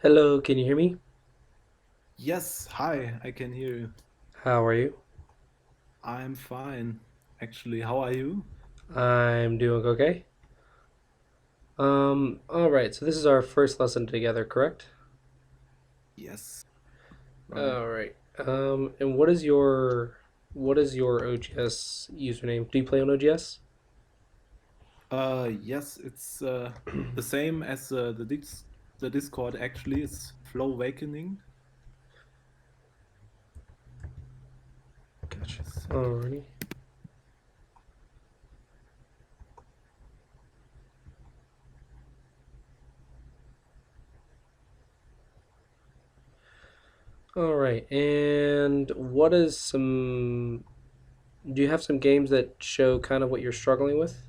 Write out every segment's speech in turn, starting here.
Hello, can you hear me? Yes, hi, I can hear you. How are you? I'm fine. Actually, how are you? I'm doing okay. All right, so this is our first lesson together, correct? Yes, right. All right. And what is your OGS username? Do you play on OGS? Yes, it's the same as the Discord actually. It's Flowakening. Gotcha. A second. Alrighty. All right. And what is some do you have some games that show kind of what you're struggling with?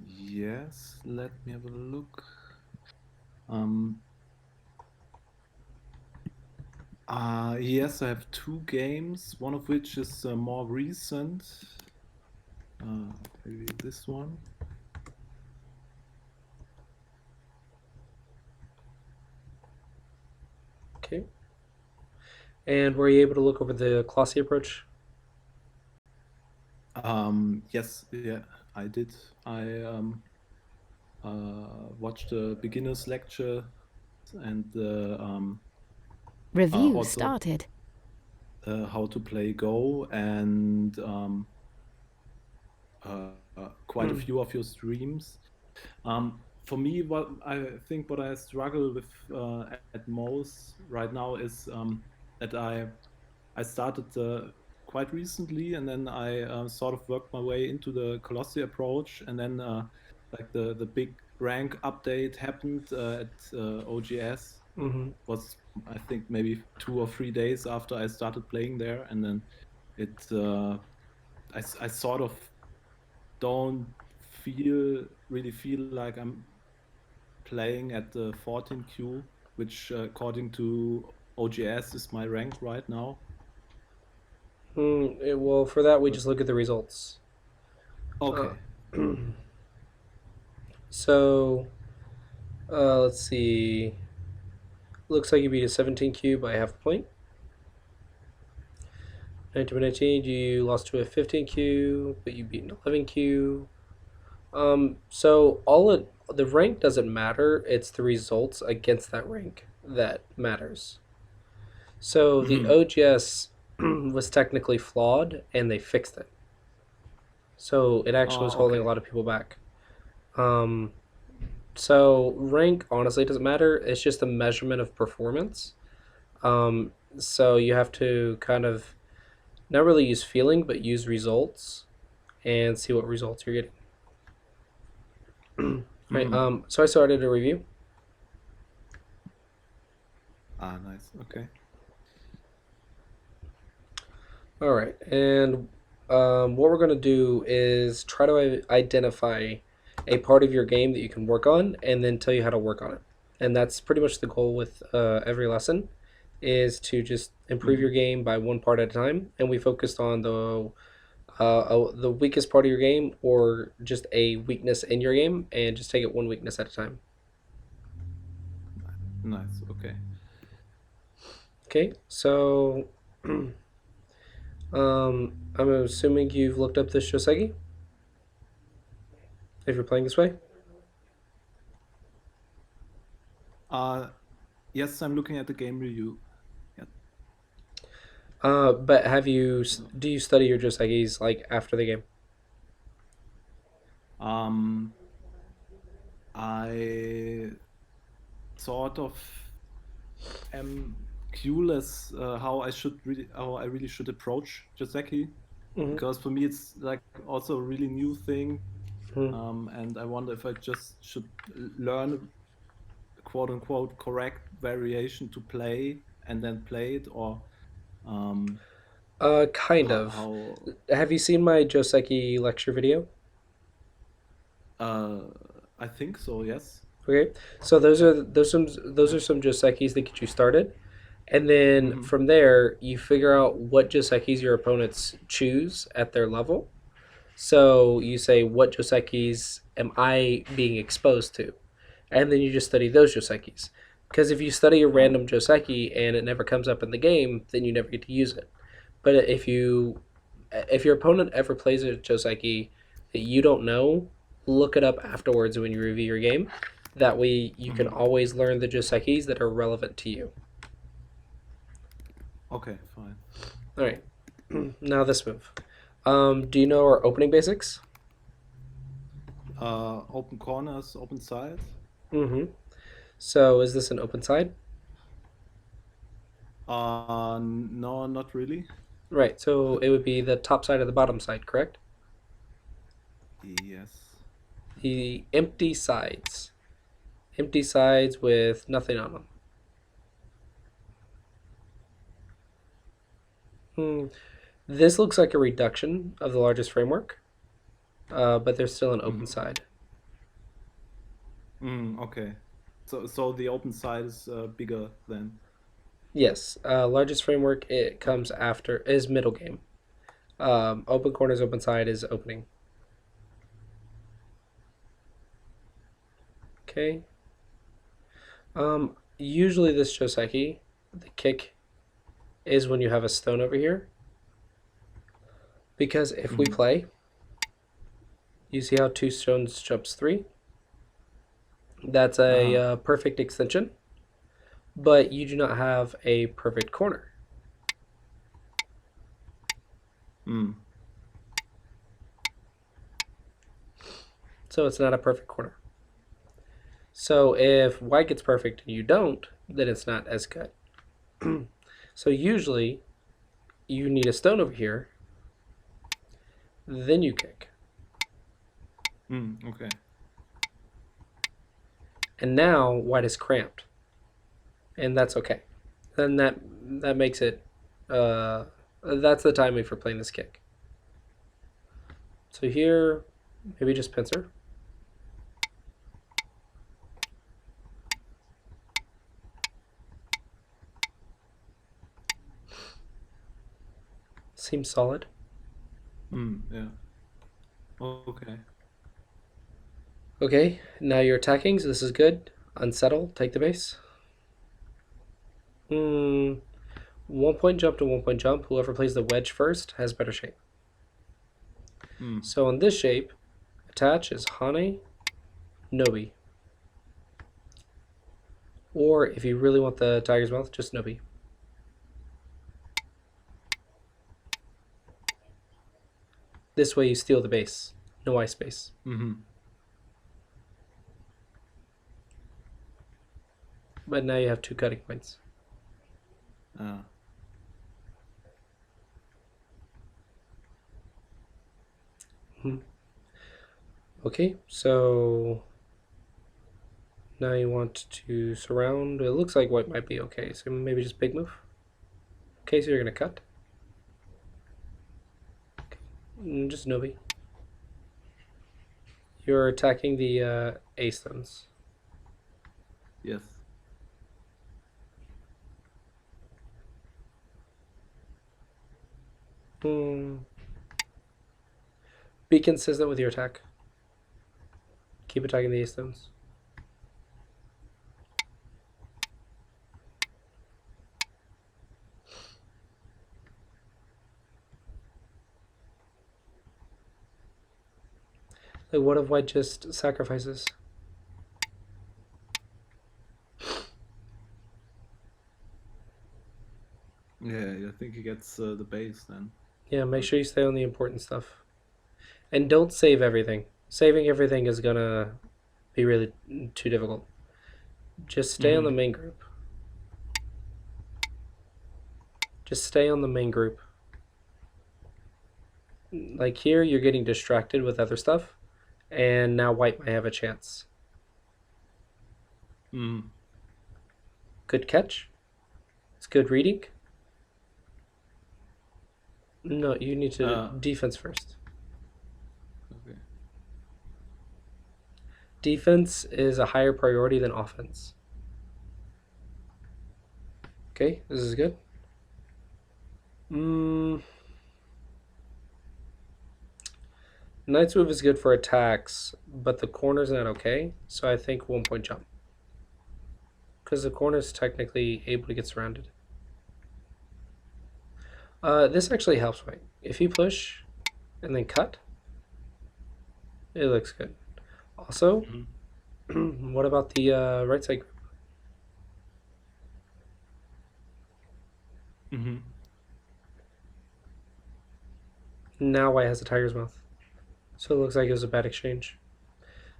Yes, let me have a look. Um, yes, I have two games, one of which is more recent. Maybe this one. Okay. And were you able to look over the Clossi approach? Yes, yeah, I did. I watched the beginner's lecture and Review also started. how to play Go and quite a Hmm. few of your streams. For me, what I think what I struggle with at most right now is that I started quite recently, and then I sort of worked my way into the Colossi approach, and then like the big rank update happened at OGS. Mm-hmm. Was I think maybe 2 or 3 days after I started playing there, and then it I sort of don't really feel like I'm playing at the 14Q, which according to OGS is my rank right now. Well, for that we But just look at the results. Uh, okay. so let's see. Looks like you beat a 17Q by half a point. 1919, you lost to a 15Q, but you beat an 11Q. So the rank doesn't matter. It's the results against that rank that matters. So the Mhm. OGS was technically flawed, and they fixed it. So it actually was Oh, holding a okay. lot of people back. Um, so rank honestly doesn't matter. It's just a measurement of performance. So you have to kind of not really use feeling, but use results and see what results you're getting. Right. Mhm. So I started a review. Ah, nice. Okay. All right, and what we're gonna do is try to identify a part of your game that you can work on, and then tell you how to work on it. And that's pretty much the goal with every lesson, is to just improve Mhm. your game by one part at a time. And we focused on the weakest part of your game, or just a weakness in your game, and just take it one weakness at a time. Nice. Okay. Okay, so I'm assuming you've looked up this Shoseki if you're playing this way. Uh, yes, I'm looking at the game review. Yeah. But do you study your Joseis like after the game? Um, I sort of am clueless how I really should approach Joseki, Mm-hmm. because for me it's like also a really new thing, Hmm. and I wonder if I just should learn quote unquote correct variation to play and then play it, or um, Kind of. how Have you seen my Joseki lecture video? uh, I think so. Yes. Okay, so those Yeah. are those are some Josekis that get you started, and then Hmm. from there you figure out what Josekis your opponents choose at their level. So you say, what Josekis am I being exposed to? and then you just study those joseikis. Because if you study a Oh. random joseki and it never comes up in the game, then you never get to use it. But if your opponent ever plays a joseki that you don't know, look it up afterwards when you review your game. That way, you can Hmm. always learn the josekis that are relevant to you. Okay, fine. All right, now this move. Do you know our opening basics? Open corners, open sides. Mm-hmm. So is this an open side? No, not really. Right. So it would be the top side or the bottom side, correct? Yes. The empty sides. Empty sides with nothing on them. Hmm. This looks like a reduction of the largest framework, but there's still an open Hmm. side. Okay. So the open side is bigger than. Yes, largest framework it comes after is middle game. Open corners, open side is opening. Okay. Usually this Shoseki, the kick is when you have a stone over here. Because if we Hmm. play, you see how two stones jumps three? That's a Ah. perfect extension, but you do not have a perfect corner. Hmm. So it's not a perfect corner. So if white gets perfect and you don't, then it's not as good. So usually you need a stone over here, then you kick. Okay. And now white is cramped, and that's okay. Then that makes it that's the timing for playing this kick. So here, maybe just pincer. Seems solid. Yeah. Okay. Okay, now you're attacking, so this is good. Unsettle, take the base. Hmm, 1 point jump to 1 point jump. Whoever plays the wedge first has better shape. Hmm. So on this shape, attach is Hane, Nobi. Or if you really want the tiger's mouth, just Nobi. This way you steal the base. No ice space. Hmm. But now you have 2 cutting points. Ah. Hmm. Okay, so now you want to surround. It looks like white might be okay, so maybe just big move. Okay, so you're gonna cut. Just Nobi. You're attacking the A stones. Yes. Hmm. Be consistent with your attack. Keep attacking the A stones. Like, what if white just sacrifices? Yeah. I think he gets the base then. Yeah, make But. sure you stay on the important stuff. And don't save everything. Saving everything is gonna be really too difficult. Just stay on the Hmm. main group. Just stay on the main group. Like here, you're getting distracted with other stuff, and now white might have a chance. Hmm. Good catch. It's good reading. No, you need to Uh. defense first. Okay. Defense is a higher priority than offense. Okay, this is good. Mm, Knight's move is good for attacks, but the corner's not okay. So I think 1 point jump. Because the corner's technically able to get surrounded. This actually helps, right? If you push and then cut, it looks good. Also, what about the right side group? Mm-hmm. Now white has a tiger's mouth. So it looks like it was a bad exchange.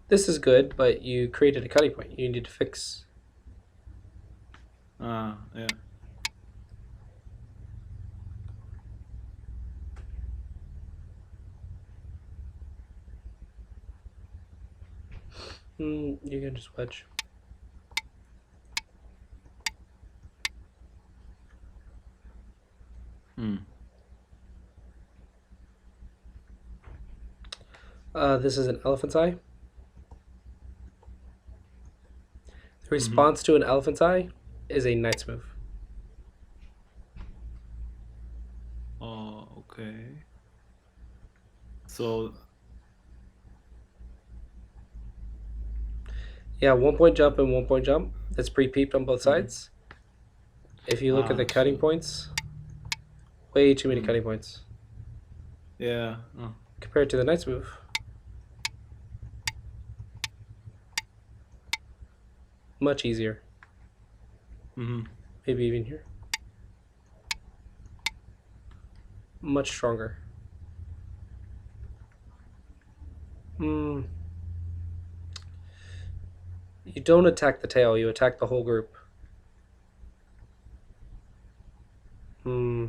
This is good, but you created a cutting point. You need to fix. Yeah. You can just wedge. Mm. This is an elephant's eye. The Mm-hmm. response to an elephant's eye is a knight's move. Oh, okay. So, Yeah, 1 point jump and 1 point jump. That's pre-peeped on both mhm. sides. If you look at the cutting So, points, way too many mm, cutting points yeah. compared to the knight's move. Much easier. Mm-hmm. Maybe even here. Much stronger. You don't attack the tail, you attack the whole group. Hmm.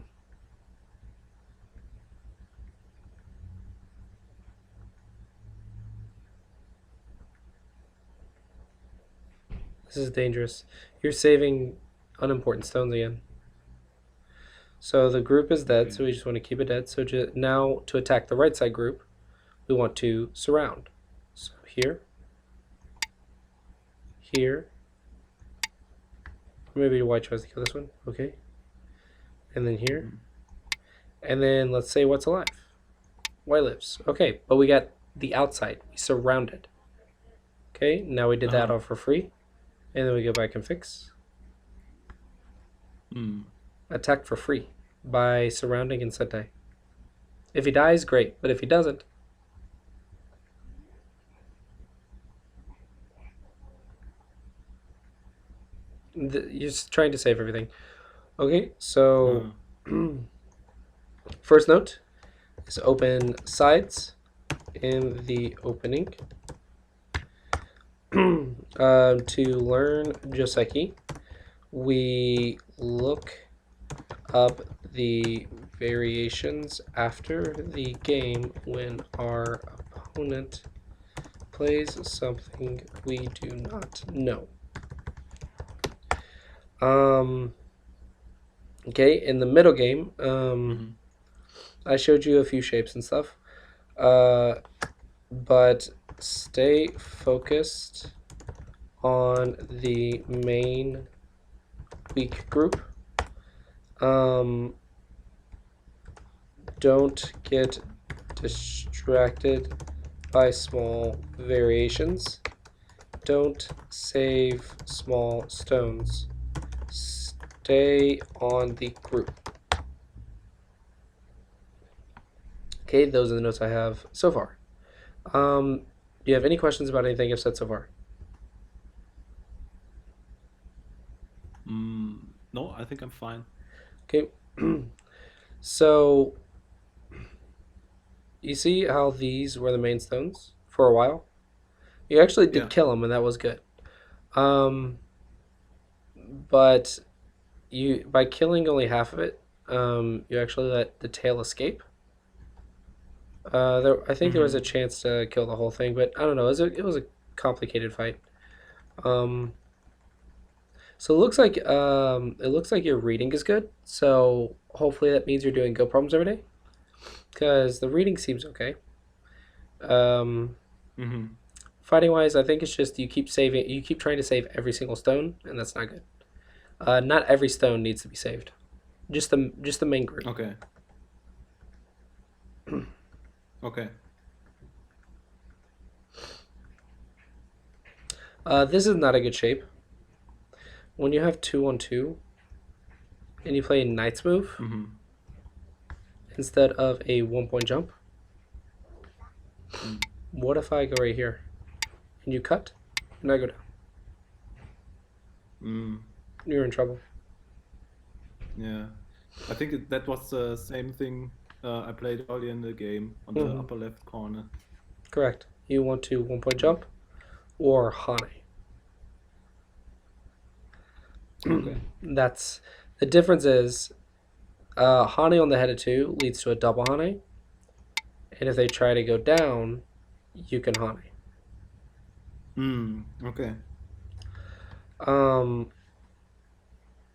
This is dangerous. You're saving unimportant stones again. So the group is dead, Okay. so we just want to keep it dead. So now to attack the right side group, we want to surround. So here, here. Maybe white tries to kill this one. Okay. And then here. Mm-hmm. And then let's say what's alive. White lives. Okay, but we got the outside. We surrounded. Okay, now we did that Uh-huh. all for free. And then we go back and fix. Mm. Attack for free by surrounding and Sentai. If he dies, great. But if he doesn't, you're just trying to save everything. Okay, so Uh, first note is open sides in the opening. To learn Joseki, we look up the variations after the game when our opponent plays something we do not know. Okay, in the middle game, mm-hmm. I showed you a few shapes and stuff. But stay focused on the main weak group. Don't get distracted by small variations. Don't save small stones. Stay on the group. Okay, those are the notes I have so far. Do you have any questions about anything I've said so far? No, I think I'm fine. Okay. So you see how these were the main stones for a while? You actually did Yeah. kill them, and that was good. Um, but you by killing only half of it, you actually let the tail escape. I think there was Mm-hmm. a chance to kill the whole thing, but I don't know. It was a complicated fight. Um, so it looks like your reading is good. So hopefully that means you're doing Go problems every day, because the reading seems okay. Um, Mm-hmm. Fighting wise, I think it's just you keep trying to save every single stone, and that's not good. Not every stone needs to be saved. Just the main group. Okay. Okay. This is not a good shape. When you have 2 on 2 and you play a knight's move Mm-hmm. instead of a 1 point jump, Mm. what if I go right here and you cut and I go down? Mm. You're in trouble. Yeah. I think that was the same thing I played earlier in the game on the Hmm. upper left corner. Correct. You want to 1 point Mm. jump or Hane. Okay. That's the difference is Hane on the head of 2 leads to a double Hane, and if they try to go down, you can Hane. Okay. Um,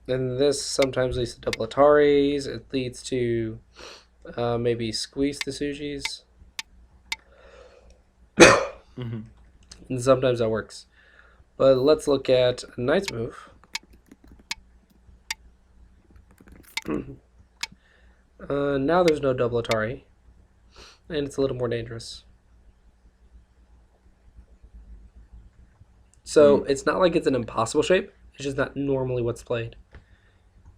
and this sometimes leads to double Ataris. It leads to maybe squeeze the Sujis, Mm-hmm. and sometimes that works. But let's look at a knight's move. Now there's no double Atari, and it's a little more dangerous. So Mm. it's not like it's an impossible shape. It's just not normally what's played.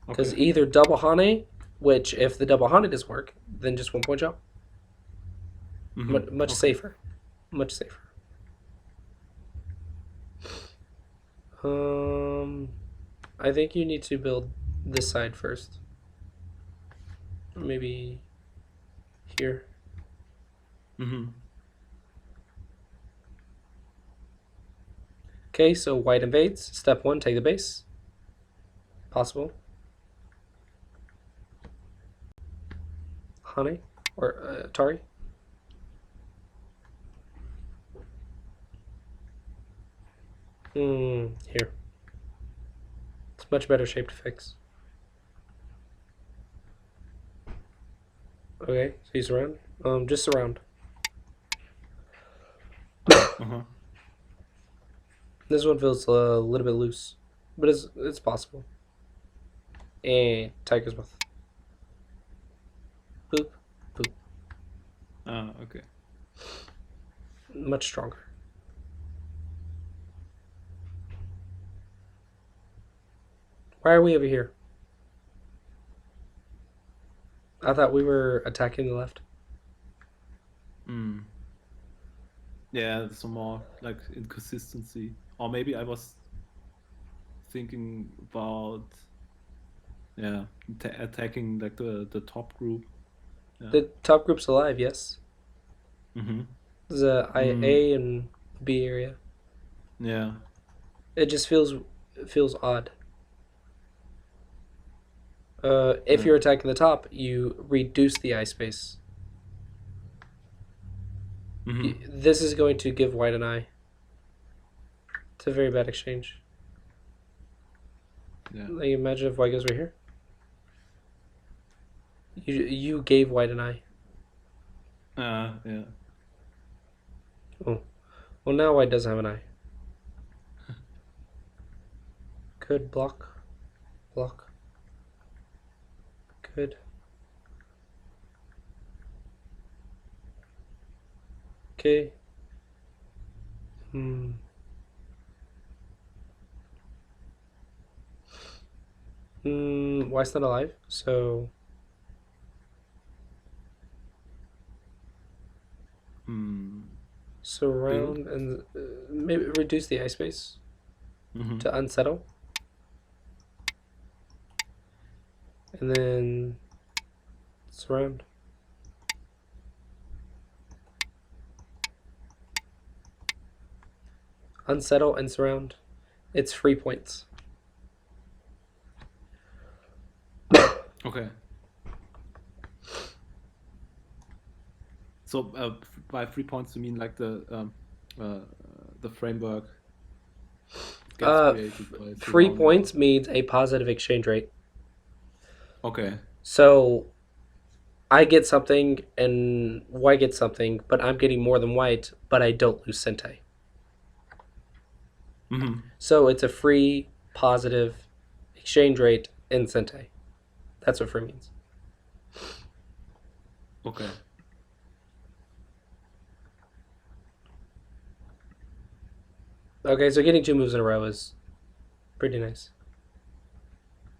Because Okay. either double Hane, which if the double Hane doesn't work, then just 1 point jump. Mm-hmm. Much Okay. safer. Much safer. Um, I think you need to build this side first. Maybe here. Mm-hmm. Okay, so white invades. Step 1, take the base. Possible. Hane or Atari. Here. It's a much better shape to fix. Okay, so you surround. Just surround. Uh-huh. This one feels a little bit loose, but it's possible. And Tiger's Mouth. Boop, boop. Ah, okay. Much stronger. Why are we over here? I thought we were attacking the left. Mm. Yeah, some more like inconsistency. Or maybe I was thinking about attacking like the top group. Yeah. The top group's alive, yes. Mm-hmm. The Mm. A and B area. Yeah. It just feels odd. If Yeah. you're attacking the top, you reduce the eye space. Mm-hmm. This is going to give white an eye. It's a very bad exchange. Yeah. Like imagine if white goes right here. You gave white an eye. Yeah. Oh, well now white doesn't have an eye. Good block, block. Good. Okay. Hmm. White's not alive, so Hmm. Build. surround and maybe reduce the eye space Mm-hmm. to unsettle, and then surround. Unsettle and surround. It's free points. Okay. So by 3 points you mean like uh, the framework gets created by Free surrounding. points means a positive exchange rate. Okay. So I get something and white gets something, but I'm getting more than white, but I don't lose Sente. Mm-hmm. So it's a free positive exchange rate in Sente. That's what free means. Okay. Okay, so getting two moves in a row is pretty nice.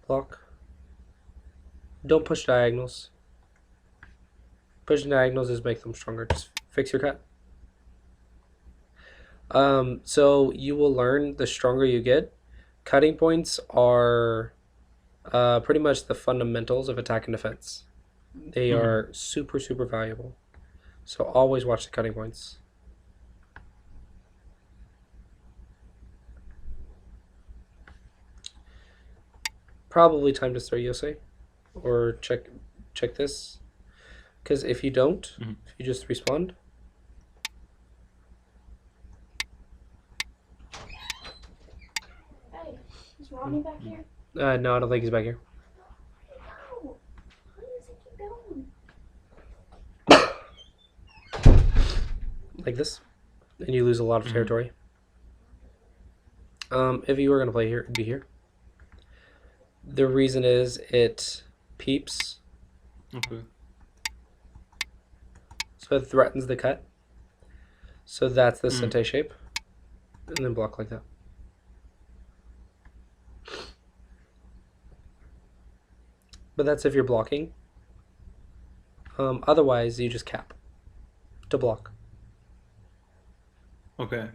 Block. Don't push diagonals. Pushing diagonals is make them stronger. Just fix your cut. So you will learn the stronger you get. Cutting points are pretty much the fundamentals of attack and defense. They Mm-hmm. are super, super valuable. So always watch the cutting points. Probably time to start Yosei or check this. Because if you don't, Mm-hmm. if you just respond, Hey, is Ronnie back here? no, I don't think he's back here. No. Why does he keep going? Like this, and you lose a lot of Mm-hmm. territory. If you were gonna play here, it'd be here. The reason is it peeps, Okay. so it threatens the cut. So that's the Mm. sente shape, and then block like that. But that's if you're blocking. Otherwise, you just cap to block. Okay.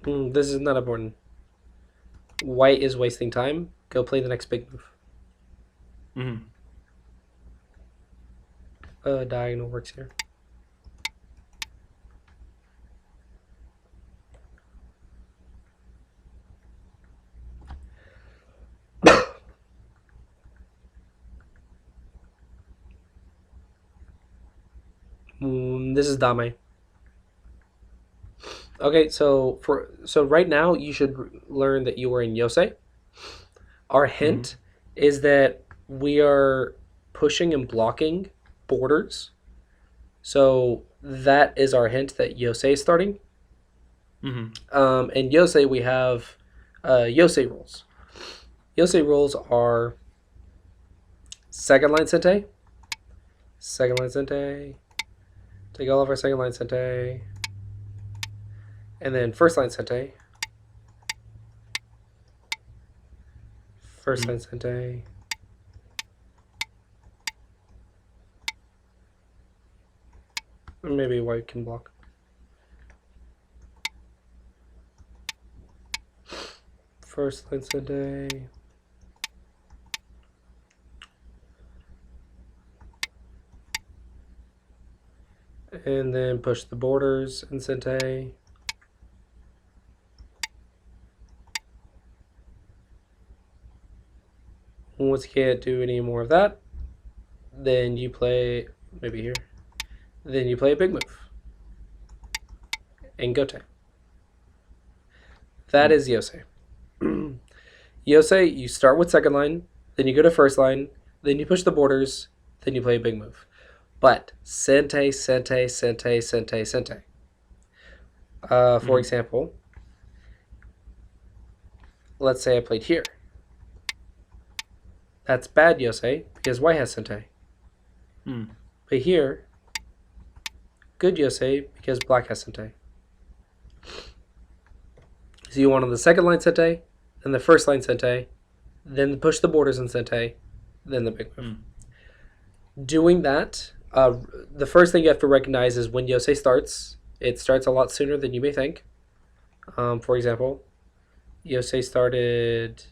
This is not important. White is wasting time. Go play the next big move. Mm-hmm. Diagonal works here. This is Dame. Okay, so right now you should learn that you are in Yosei. Our hint is that we are pushing and blocking borders. So that is our hint that Yosei is starting. Mm-hmm. In Yosei we have Yosei rules. Yosei rules are second line sente, take all of our second line sente, and then first line sente, first line sente, maybe white can block. First line sente, and then push the borders in sente. Once you can't do any more of that, then you play, maybe here, then you play a big move and gote. That is Yosei. Yosei, you start with second line, then you go to first line, then you push the borders, then you play a big move. But sente, sente, sente, sente, sente. For example, let's say I played here. That's bad Yosei because white has sente. But here, good Yosei because black has sente. So you want on the second line sente, then the first line sente, then push the borders in sente, then the big move. Doing that, the first thing you have to recognize is when Yosei starts. It starts a lot sooner than you may think. For example, Yosei started.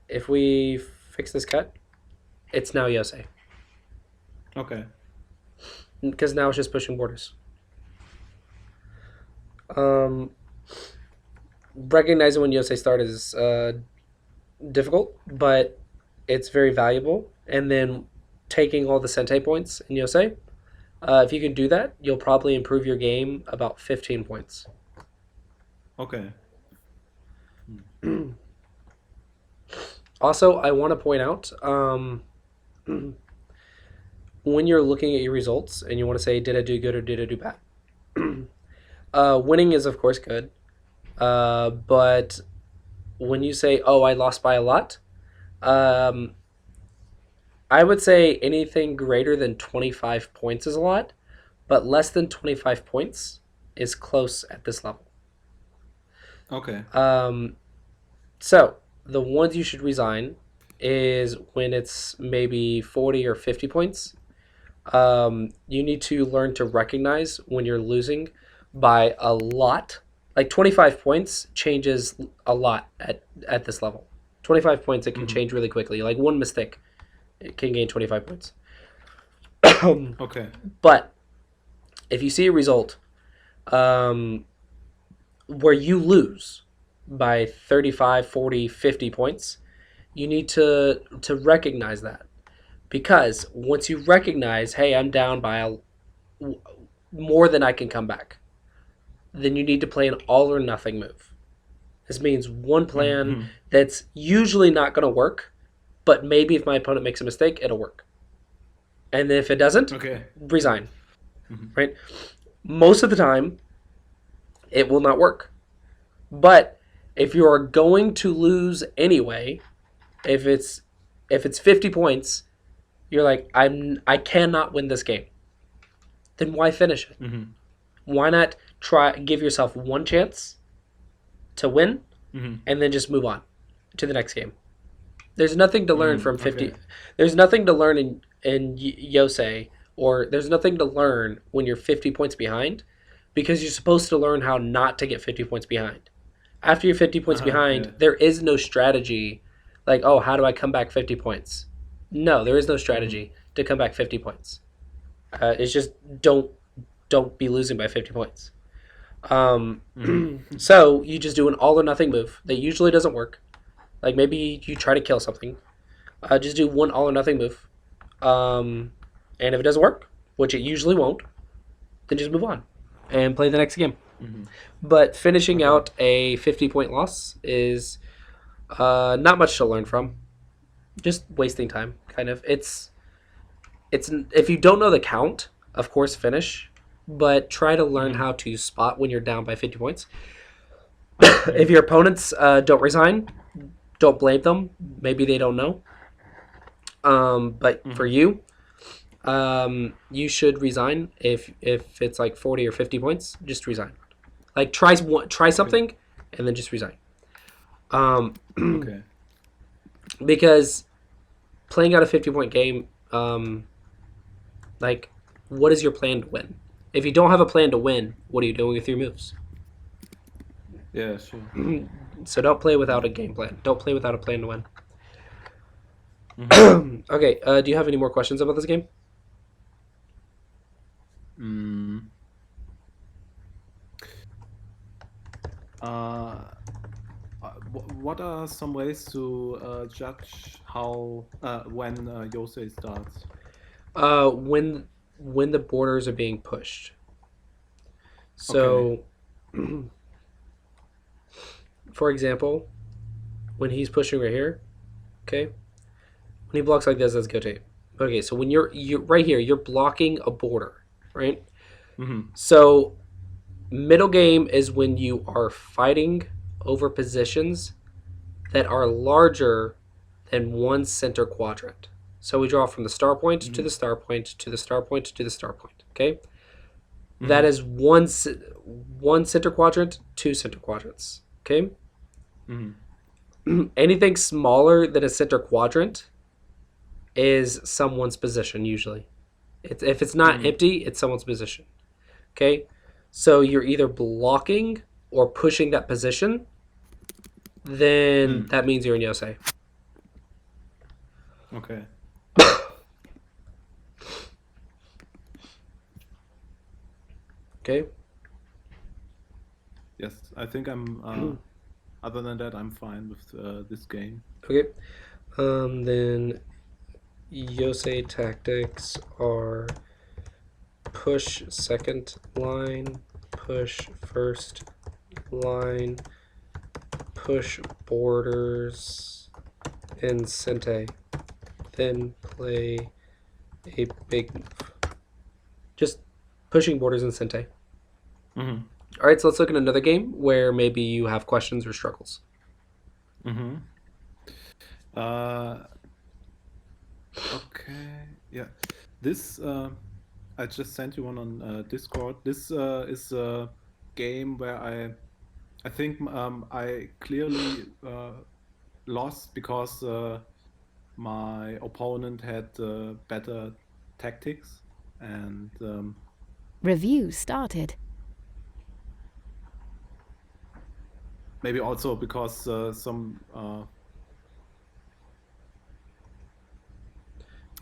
If we fix this cut, it's now Yosei. Okay. Because now it's just pushing borders. Recognizing when Yosei start is difficult, but it's very valuable. And then taking all the sente points in Yosei, if you can do that, you'll probably improve your game about 15 points. Okay. Also, I want to point out when you're looking at your results and you want to say, did I do good or did I do bad? Winning is, of course, good. But when you say, oh, I lost by a lot, Um, I would say anything greater than 25 points is a lot, but less than 25 points is close at this level. Okay. Um, so the ones you should resign is when it's maybe 40 or 50 points. You need to learn to recognize when you're losing by a lot. Like 25 points changes a lot at this level. 25 points, it can change really quickly. Like one mistake, it can gain 25 points. Okay. But if you see a result um, where you lose by 35, 40, 50 points, you need to recognize that. Because once you recognize, hey, I'm down by more than I can come back, then you need to play an all or nothing move. This means one plan Mm-hmm. that's usually not going to work, but maybe if my opponent makes a mistake, it'll work. And then if it doesn't, Okay. resign. Mm-hmm. Right? Most of the time, it will not work. But if you are going to lose anyway, if it's 50 points, you're like, I cannot win this game. Then why finish it? Mm-hmm. Why not give yourself one chance to win Mm-hmm. and then just move on to the next game? There's nothing to learn from 50. Okay. There's nothing to learn in Yosei, or there's nothing to learn when you're 50 points behind, because you're supposed to learn how not to get 50 points behind. After you're 50 points behind, Yeah. there is no strategy like, oh, how do I come back 50 points? No, there is no strategy to come back 50 points. It's just don't be losing by 50 points. Mm-hmm. So you just do an all or nothing move that usually doesn't work. Like maybe you try to kill something. Just do one all or nothing move. And if it doesn't work, which it usually won't, then just move on and play the next game. Mm-hmm. But finishing Okay. out a 50-point loss is not much to learn from. Just wasting time, kind of. It's if you don't know the count, of course, finish. But try to learn Mm-hmm. how to spot when you're down by 50 points. If your opponents don't resign, don't blame them. Maybe they don't know. But for Mm-hmm. you, you should resign if it's like 40 or 50 points. Just resign. Like try something, and then just resign. Okay. Because playing out a 50-point game, like, what is your plan to win? If you don't have a plan to win, what are you doing with your moves? Yeah, sure. So don't play without a game plan. Don't play without a plan to win. Mm-hmm. Okay, do you have any more questions about this game? Mm. Uh, what are some ways to judge how when Yosei starts? When the borders are being pushed. Okay. So, for example, when he's pushing right here, okay, when he blocks like this, that's go tape. Okay, so when you're right here, you're blocking a border, right? Mm-hmm. So middle game is when you are fighting over positions that are larger than one center quadrant. So we draw from the star point to the star point to the star point to the star point. Okay, that Mm-hmm. is one center quadrant, two center quadrants. Okay, Mm-hmm. anything smaller than a center quadrant is someone's position usually. If it's not Mm-hmm. empty, it's someone's position. Okay, so you're either blocking or pushing that position, then Mm. that means you're in Yosei. Okay. Okay. Yes, I think I'm. Other than that, I'm fine with this game. Okay. Then Yosei tactics are push second line, push first line, push borders, and Sente. Then play a big move. Just pushing borders and Sente. Mm-hmm. All right, so let's look at another game where maybe you have questions or struggles. Mm-hmm. Uh, okay. Yeah. This I just sent you one on Discord. This is a game where I think I clearly lost because my opponent had better tactics, and Review started. maybe also because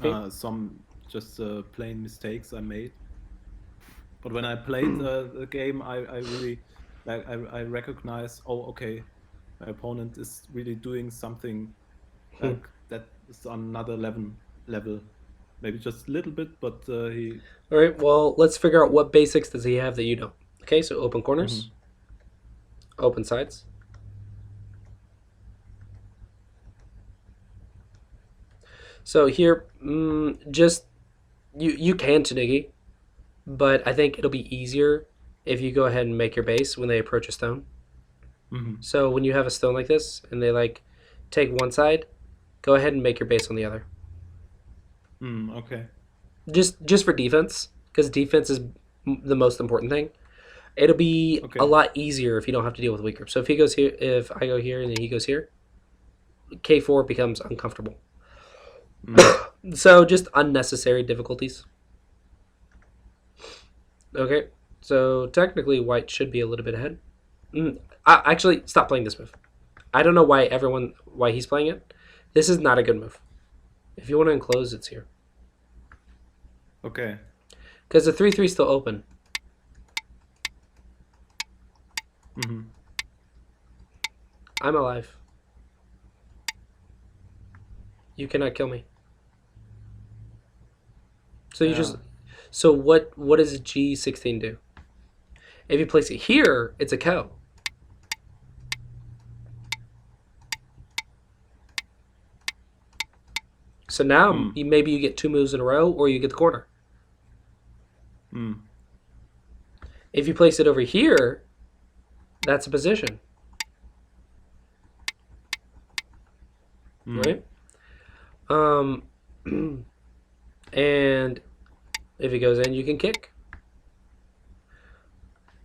Okay. some just plain mistakes I made. But when I played the game, I really like I recognize, oh, okay, my opponent is really doing something Hmm. like that is on another level. Maybe just a little bit, but he. All right. Well, let's figure out what basics does he have that you don't. Okay. So open corners, Mhm. open sides. So here, just you can Tanigi, but I think it'll be easier if you go ahead and make your base when they approach a stone. Mhm. So when you have a stone like this and they like take one side, go ahead and make your base on the other. Okay. Just for defense, because defense is the most important thing. It'll be a Okay. lot easier if you don't have to deal with weak groups. So if he goes here, if I go here and then he goes here, K4 becomes uncomfortable. Mm. So just unnecessary difficulties. Okay, so technically white should be a little bit ahead. Actually, stop playing this move. I don't know why he's playing it. This is not a good move. If you want to enclose, it's here Okay. because the 3/3 is still open. Mhm. I'm alive. You cannot kill me. So you just Yeah. so what does G16 do? If you place it here, it's a ko. So now Mm. maybe you get two moves in a row, or you get the corner. Mm. If you place it over here, that's a position, Mm. right? Um, and if he goes in, you can kick.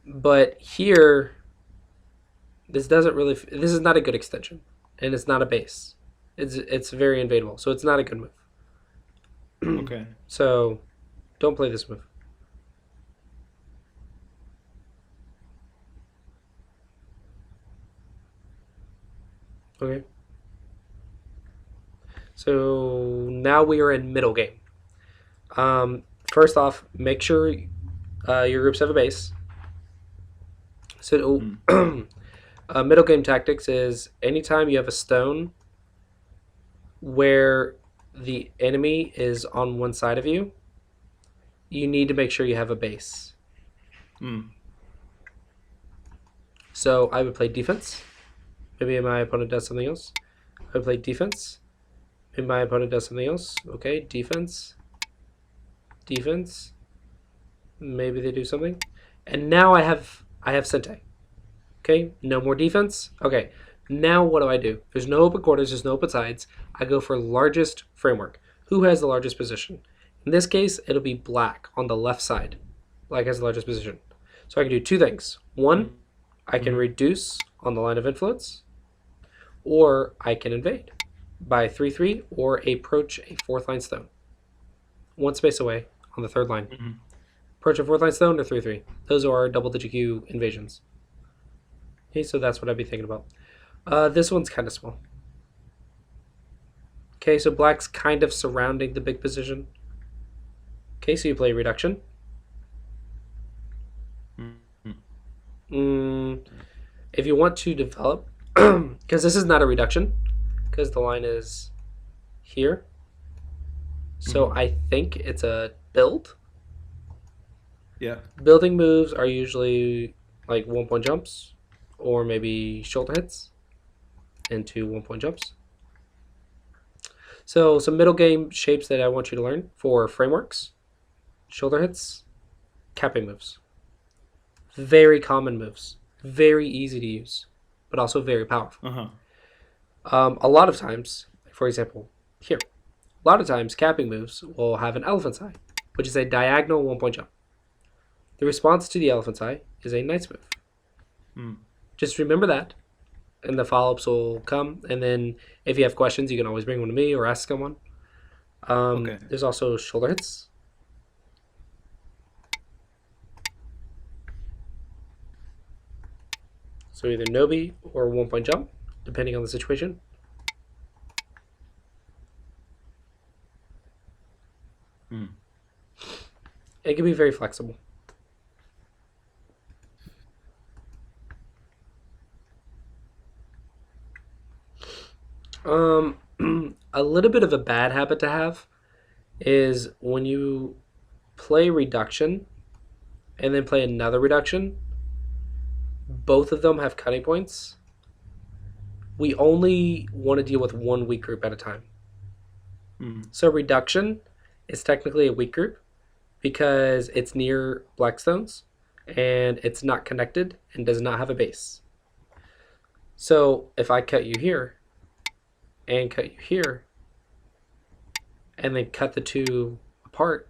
But here, this doesn't really. This is not a good extension, and it's not a base. It's very invadable, so it's not a good move. Okay. So don't play this move. Okay. So now we are in middle game. First off, make sure your groups have a base. So Mm. middle game tactics is anytime you have a stone where the enemy is on one side of you, you need to make sure you have a base. Mm. So I would play defense. Maybe my opponent does something else. I would play defense. Maybe my opponent does something else. Okay, defense. Defense. Maybe they do something. And now I have Sente. Okay, no more defense. Okay, now what do? There's no open quarters, there's no open sides. I go for largest framework. Who has the largest position? In this case, it'll be black on the left side. Black has the largest position. So I can do two things. One, Mhm. I can reduce on the line of influence, or I can invade by 3/3 or approach a fourth line stone. One space away on the third line. Mhm. Approach a fourth line stone or 3/3. Those are our double digit Q invasions. Okay, so that's what I'd be thinking about. This one's kind of small. Okay, so black's kind of surrounding the big position. Okay, so you play reduction. Mhm. If you want to develop, because this is not a reduction, because the line is here. So Mhm. I think it's a build. Yeah. Building moves are usually like 1 point jumps, or maybe shoulder hits into 1 point jumps. So some middle game shapes that I want you to learn for frameworks, shoulder hits, capping moves. Very common moves. Very easy to use, but also very powerful. Uh-huh. A lot of times, for example, here. A lot of times, capping moves will have an elephant's eye, which is a diagonal 1-point jump. The response to the elephant's eye is a knight's move. Hmm. Just remember that, and the follow-ups will come. And then if you have questions, you can always bring one to me or ask someone. Okay. There's also shoulder hits. So either Nobi or 1-point jump, depending on the situation. Hmm. It can be very flexible. A little bit of a bad habit to have is when you play reduction and then play another reduction, both of them have cutting points. We only want to deal with one weak group at a time. Hmm. So reduction is technically a weak group because it's near blackstones and it's not connected and does not have a base. So if I cut you here and cut you here and then cut the two apart,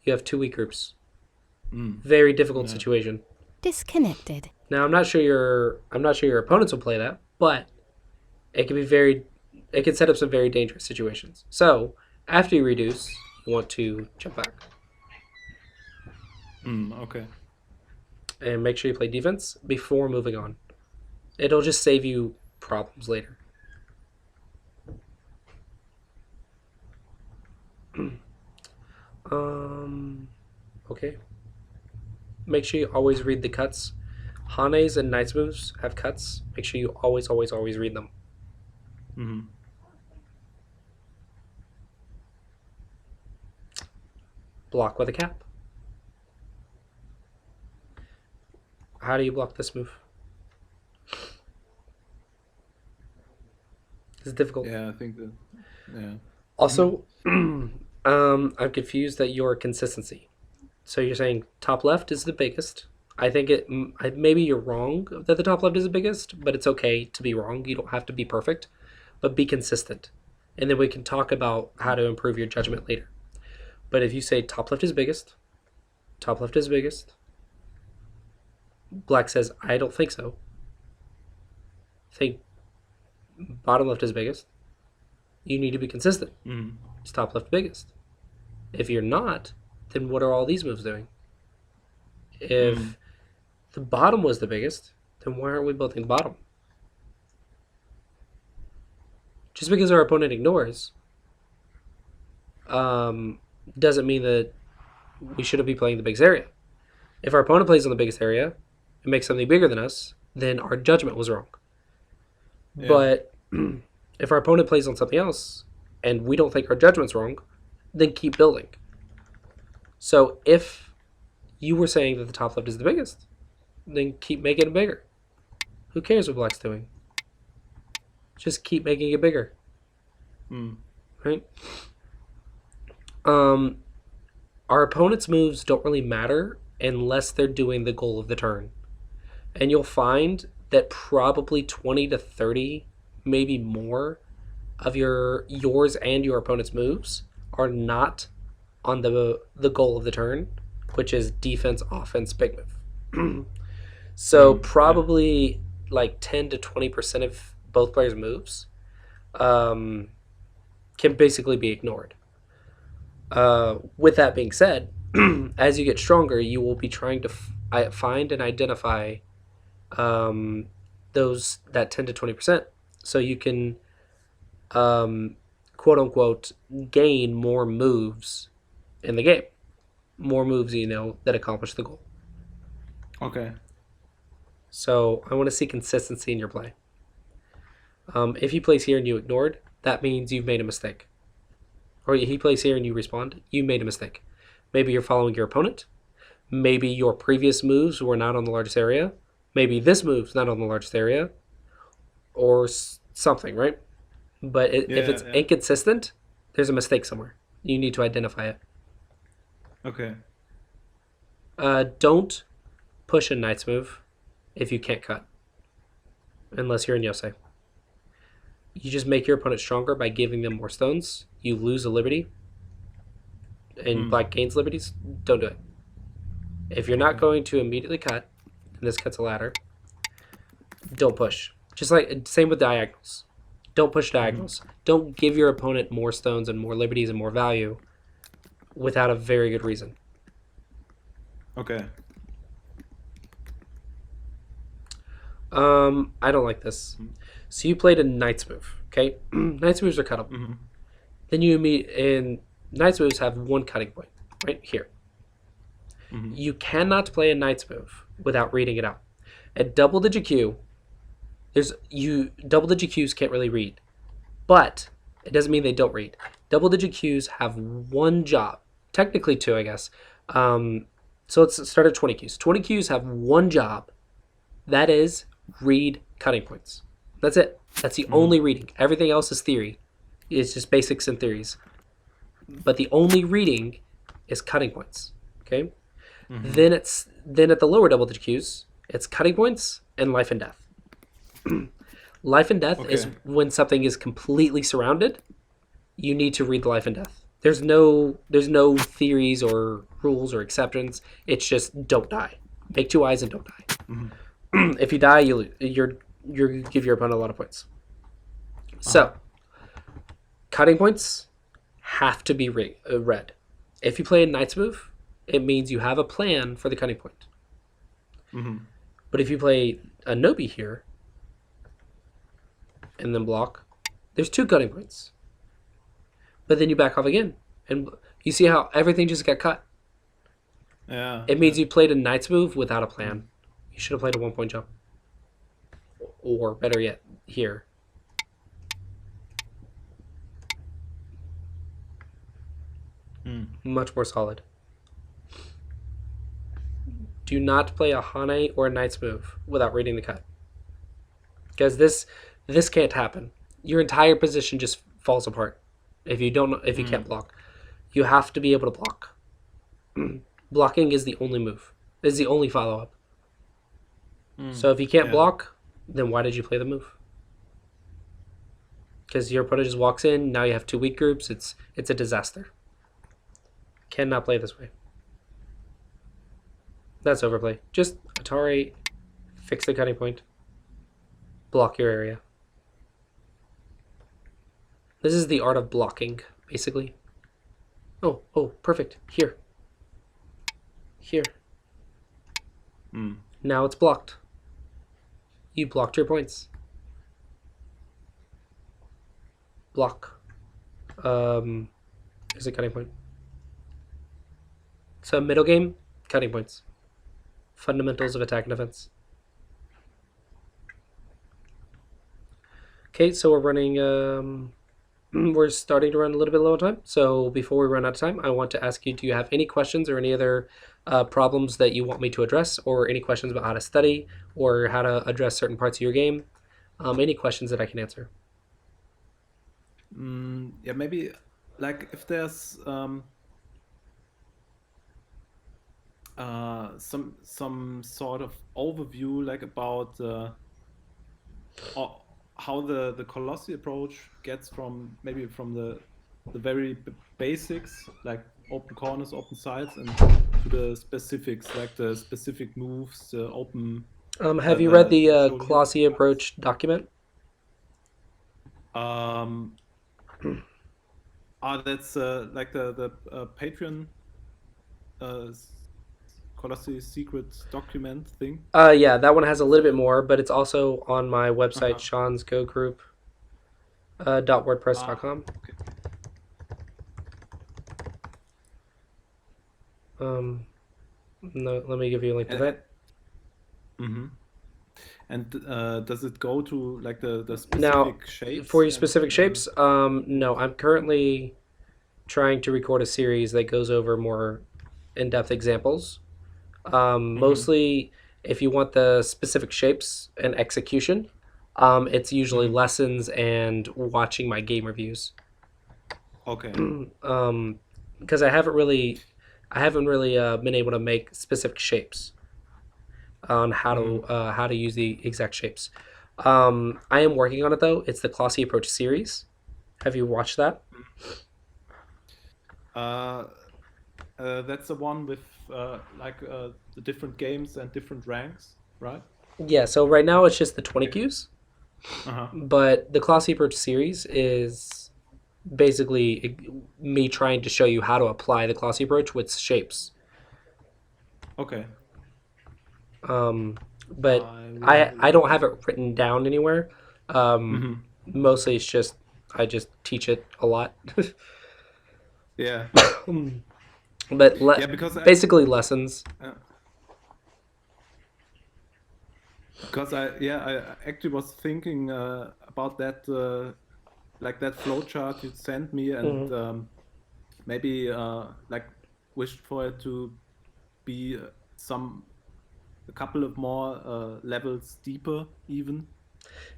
you have two weak groups. Hmm. Very difficult Yeah. situation. Disconnected. Now I'm not sure your opponents will play that, but it can set up some very dangerous situations. So after you reduce, you want to jump back Okay. and make sure you play defense before moving on. It'll just save you problems later. Okay. Make sure you always read the cuts. Hanes and Knight's moves have cuts. Make sure you always read them. Hmm. Block with a cap. How do you block this move? It's difficult. Yeah, I think that. Yeah. Also, I'm confused at your consistency. So you're saying top left is the biggest. I think maybe you're wrong that the top left is the biggest, but it's okay to be wrong. You don't have to be perfect, but be consistent. And then we can talk about how to improve your judgment later. But if you say top left is biggest, top left is biggest, black says, I don't think so. Think bottom left is biggest. You need to be consistent. Hmm. It's top left biggest. If you're not, then what are all these moves doing? If the bottom was the biggest, then why aren't we building the bottom? Just because our opponent ignores doesn't mean that we shouldn't be playing the biggest area. If our opponent plays on the biggest area and makes something bigger than us, then our judgment was wrong. Yeah. But if our opponent plays on something else and we don't think our judgment's wrong, then keep building. So if you were saying that the top left is the biggest, then keep making it bigger. Who cares what black's doing? Just keep making it bigger. Right? Our opponent's moves don't really matter unless they're doing the goal of the turn. And you'll find that probably 20 to 30, maybe more, of yours and your opponent's moves are not on the goal of the turn, which is defense, offense, big move. So probably like 10 to 20% of both players' moves can basically be ignored. With that being said, as you get stronger, you will be trying to find and identify that 10 to 20%, so you can quote unquote gain more moves in the game, more moves that accomplish the goal. Okay. So I want to see consistency in your play. If he plays here and you ignored, that means you've made a mistake. Or he plays here and you respond, you made a mistake. Maybe you're following your opponent. Maybe your previous moves were not on the largest area. Maybe this move's not on the largest area. Or something, right? But if it's inconsistent, there's a mistake somewhere. You need to identify it. Okay. Don't push a knight's move if you can't cut. Unless you're in Yosei. you just make your opponent stronger by giving them more stones. You lose a liberty, and black gains liberties. Don't do it. If you're not Okay. going to immediately cut, and this cuts a ladder, don't push. Just like same with diagonals. Don't push diagonals. Don't give your opponent more stones and more liberties and more value without a very good reason. Okay. I don't like this. So you played a knight's move, okay? Knight's moves are cuttable. Then you meet in knight's moves have one cutting point, right here. You cannot play a knight's move without reading it out. At double digit Q, double digit Qs can't really read, but it doesn't mean they don't read. Double digit Qs have one job, technically two, I guess. So let's start at 20 Qs. 20 Qs have one job, that is read cutting points. That's it. That's the only reading. Everything else is theory. It's just basics and theories. But the only reading is cutting points. Okay. Then at the lower double digit Qs, it's cutting points and life and death. Life and death is when something is completely surrounded. You need to read the life and death. There's no theories or rules or exceptions. It's just don't die. Make two eyes and don't die. If you die, you give your opponent a lot of points. So cutting points have to be read. If you play a knight's move, it means you have a plan for the cutting point. But if you play a Nobi here and then block, there's two cutting points. But then you back off again. And you see how everything just got cut? Yeah. It means you played a knight's move without a plan. You should have played a 1-point jump. Or better yet, here. Much more solid. Do not play a Hane or a knight's move without reading the cut. Because this can't happen. Your entire position just falls apart if you can't block. You have to be able to block. Blocking is the only move. Is the only follow-up. So if you can't block, then why did you play the move? Because your opponent just walks in, now you have two weak groups, it's a disaster. Cannot play this way. That's overplay. Just Atari, fix the cutting point, block your area. This is the art of blocking, basically. Oh, perfect. Here. Now it's blocked. You blocked your points. Block. Here's a cutting point. So middle game, cutting points. Fundamentals of attack and defense. Okay, so we're running, we're starting to run a little bit low on time. So before we run out of time, I want to ask you, do you have any questions or any other problems that you want me to address, or any questions about how to study or how to address certain parts of your game? Any questions that I can answer? Yeah, maybe like if there's some sort of overview like about how the Clossi approach gets from the very basics, like open corners, open sides, and to the specifics, like the specific moves, the open. Have you read the Clossi approach document? That's like the Patreon Clossi secret document thing. Yeah, that one has a little bit more, but it's also on my website, Sean's Go Group. .wordpress.com. Okay. No, let me give you a link to that. And does it go to like the specific Now, shapes? for your specific shapes, no, I'm currently trying to record a series that goes over more in-depth examples. Mostly, if you want the specific shapes and execution, it's usually lessons and watching my game reviews. Okay. Because I haven't really been able to make specific shapes on how to use the exact shapes. I am working on it though. It's the Clossi Approach series. Have you watched that? Uh, that's the one with the different games and different ranks, right? Yeah, so right now it's just the 20 Okay. Qs, Uh-huh. but the Clossi Approach series is basically me trying to show you how to apply the Clossi Approach with shapes. Okay. Um, but I will have I a I look don't at have it. it written down anywhere. Um, Hmm. Mostly it's just I just teach it a lot. Yeah. But Yeah, because basically lessons. uh, I actually was thinking about that like that flowchart you sent me, and Mhm. maybe like wished for it to be some a couple of more levels deeper even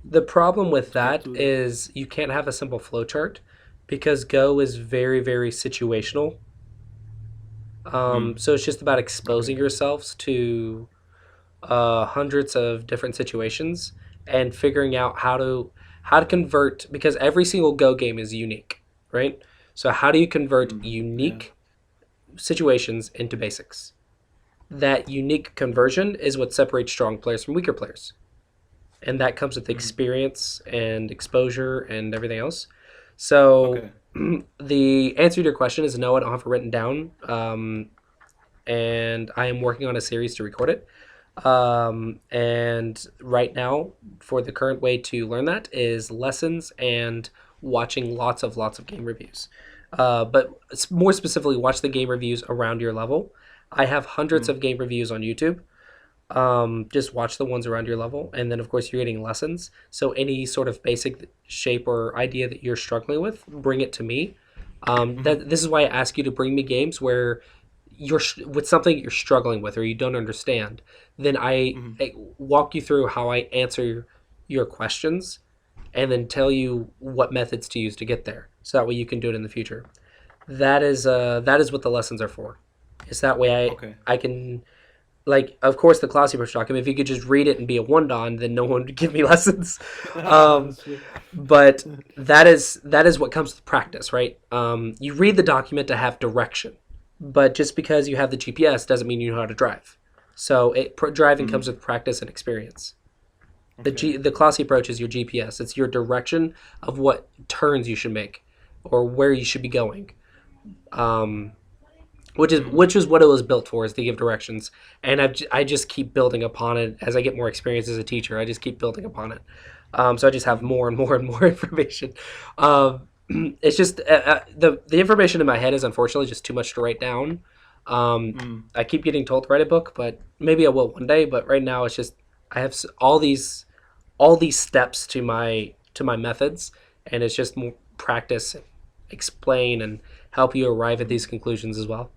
The problem with to get that to the. is you can't have a simple flowchart because Go is very, very situational. Mm, So it's just about okay. exposing yourselves to hundreds of different situations and figuring out how to convert, because every single Go game is unique, right? So how do you convert Yeah. unique situations into basics? That unique Okay. conversion is what separates strong players from weaker players, and that comes with Mm, experience and exposure and everything else. So okay. the answer to your question is no, I don't have it written down, and I am working on a series to record it. And right now, for the current way to learn that is lessons and watching lots of game reviews. But more specifically, watch the game reviews around your level. I have hundreds Mm, of game reviews on YouTube. Just watch the ones around your level, and then of course you're getting lessons. So any sort of basic shape or idea that you're struggling with, bring it to me. mhm, That this is why I ask you to bring me games where you're with something you're struggling with or you don't understand. Then mhm, I walk you through how I answer your questions, and then tell you what methods to use to get there. So that way you can do it in the future. That is what the lessons are for. Is that way okay. I can, like, of course the classy approach document. If you could just read it and be a one don, then no one would give me lessons. Um, That's true. but that is what comes with practice, right? You read the document to have direction, but just because you have the GPS doesn't mean you know how to drive. So driving Mm, comes with practice and experience. okay. The classy approach is your GPS. It's your direction of what turns you should make, or where you should be going. Um, Mm, which is what it was built for, is to give directions. And I just keep building upon it as I get more experience as a teacher. I just keep building upon it. So I just have mm, more and more and more information. It's just the information in my head is unfortunately just too much to write down. mm, I keep getting told to write a book, but maybe I will one day. But right now it's just I have all these steps to my methods, and it's just more practice, explain, and help you arrive at mm, these conclusions as well.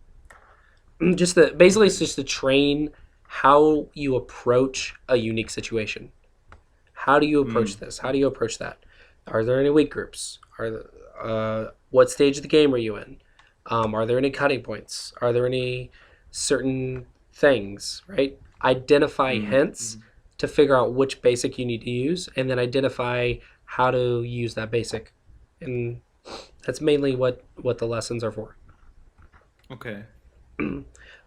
Just the basically okay. it's just to train how you approach a unique situation. How do you approach Mm, this? How do you approach that? Are there any weak groups? What stage of the game are you in? Are there any cutting points? Are there any certain things? Right? Identify mm, hints mm, to figure out which basic you need to use, and then identify how to use that basic. And that's mainly what the lessons are for. okay.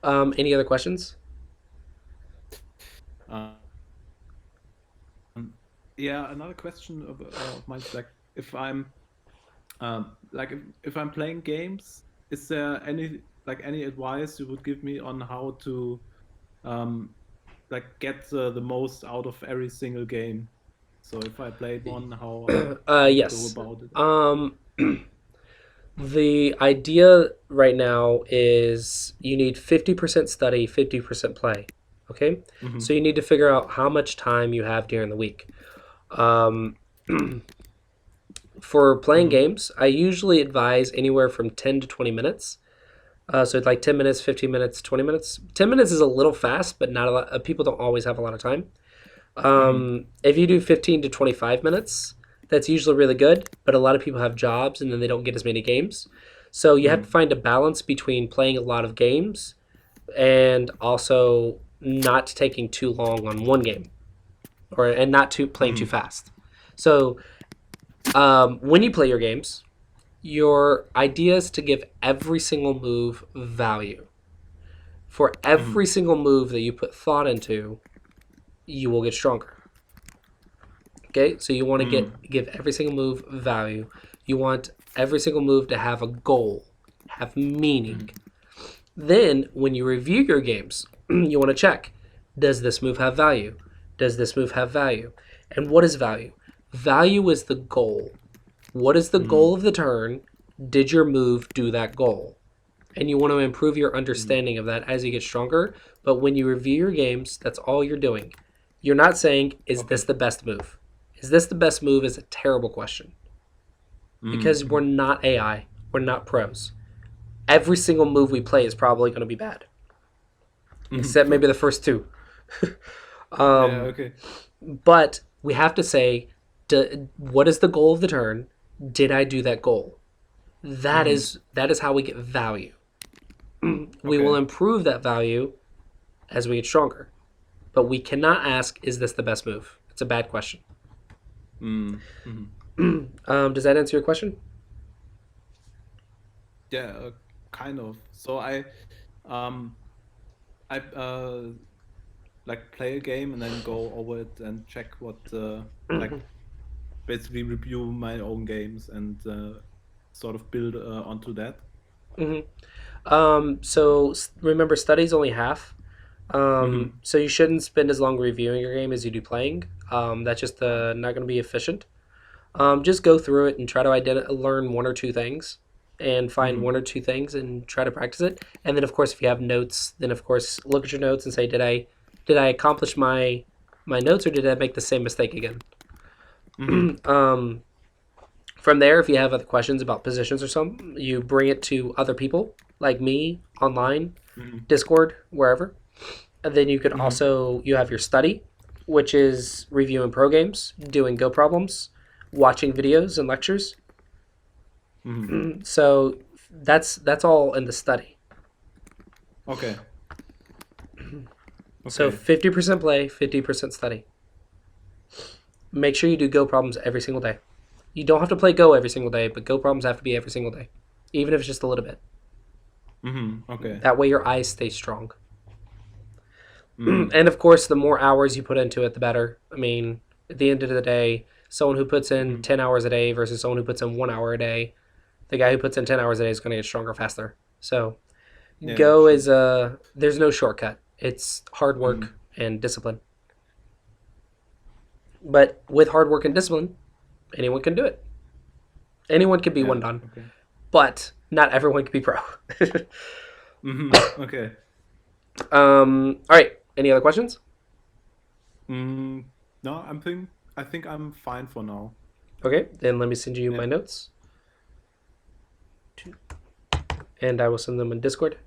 Any other questions? Um, yeah, another question of mine is like if I'm if I'm playing games, is there any advice you would give me on how to um, get the most out of every single game? So if I played one, how to go Yes. about it? Um, the idea right now is you need 50% study, 50% play. Okay? Hmm. So you need to figure out how much time you have during the week. Um, for playing Hmm. games, I usually advise anywhere from 10 to 20 minutes. So it's like 10 minutes, 15 minutes, 20 minutes. 10 minutes is a little fast, but not a lot. People don't always have a lot of time. Hmm. If you do 15 to 25 minutes, that's usually really good, but a lot of people have jobs and then they don't get as many games. So you have to Hmm. find a balance between playing a lot of games and also not taking too long on one game. and not too playing too fast. So when you play your games, your idea is to give every single move value. For every single move that you put thought into, you will get stronger. Okay, so you want to give every single move value. You want every single move to have a goal, have meaning. Then, when you review your games, you want to check, does this move have value? Does this move have value? And what is value? Value is the goal. What is the goal of the turn? Did your move do that goal? And you want to improve your understanding of that as you get stronger. But when you review your games, that's all you're doing. You're not saying, is this the best move? Is this the best move is a terrible question. Because we're not AI. We're not pros. Every single move we play is probably going to be bad. Except maybe the first two. Okay. But we have to say, what is the goal of the turn? Did I do that goal? That is how we get value. We will improve that value as we get stronger. But we cannot ask, is this the best move? It's a bad question. Does that answer your question? Yeah, kind of. So I like play a game and then go over it and check what like basically review my own games and sort of build onto that. So remember, study's only half. So you shouldn't spend as long reviewing your game as you do playing. That's just not going to be efficient. Just go through it and try to learn one or two things and find one or two things and try to practice it. And then, of course, if you have notes, then of course look at your notes and say, did I accomplish my notes, or did I make the same mistake again? From there, if you have other questions about positions or something, you bring it to other people like me online, Discord, wherever. And then you can also, you have your study, which is reviewing pro games, doing Go problems, watching videos and lectures. So that's all in the study. Okay. So 50% play, 50% study. Make sure you do Go problems every single day. You don't have to play Go every single day, but Go problems have to be every single day, even if it's just a little bit. Okay. That way your eyes stay strong. And of course, the more hours you put into it, the better. I mean, at the end of the day, someone who puts in 10 hours a day versus someone who puts in 1 hour a day, the guy who puts in 10 hours a day is going to get stronger faster. So Go is there's no shortcut. It's hard work and discipline. But with hard work and discipline, anyone can do it. Anyone can be one done. Okay. But not everyone can be pro. Okay. All right. Any other questions? No, I think I'm fine for now. Okay, then let me send you my notes. And I will send them in Discord.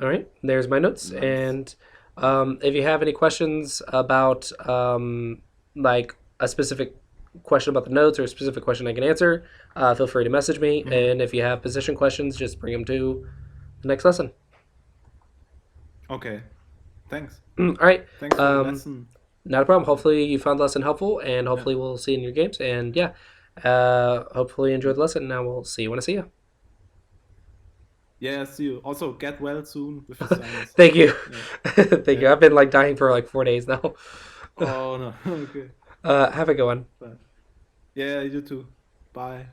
All right, there's my notes. Nice. And if you have any questions about like a specific question about the notes or a specific question I can answer, feel free to message me. And if you have position questions, just bring them to the next lesson. Okay. Thanks. All right. Thanks for the lesson. Not a problem. Hopefully you found the lesson helpful, and hopefully we'll see you in your games. And hopefully you enjoyed the lesson. Now we'll see you when I see you. Yeah, see you. Also, get well soon with your sinus. Thank you. Thank you. I've been like dying for like 4 days now. Oh no. Okay. Have a good one. But, yeah, you too. Bye.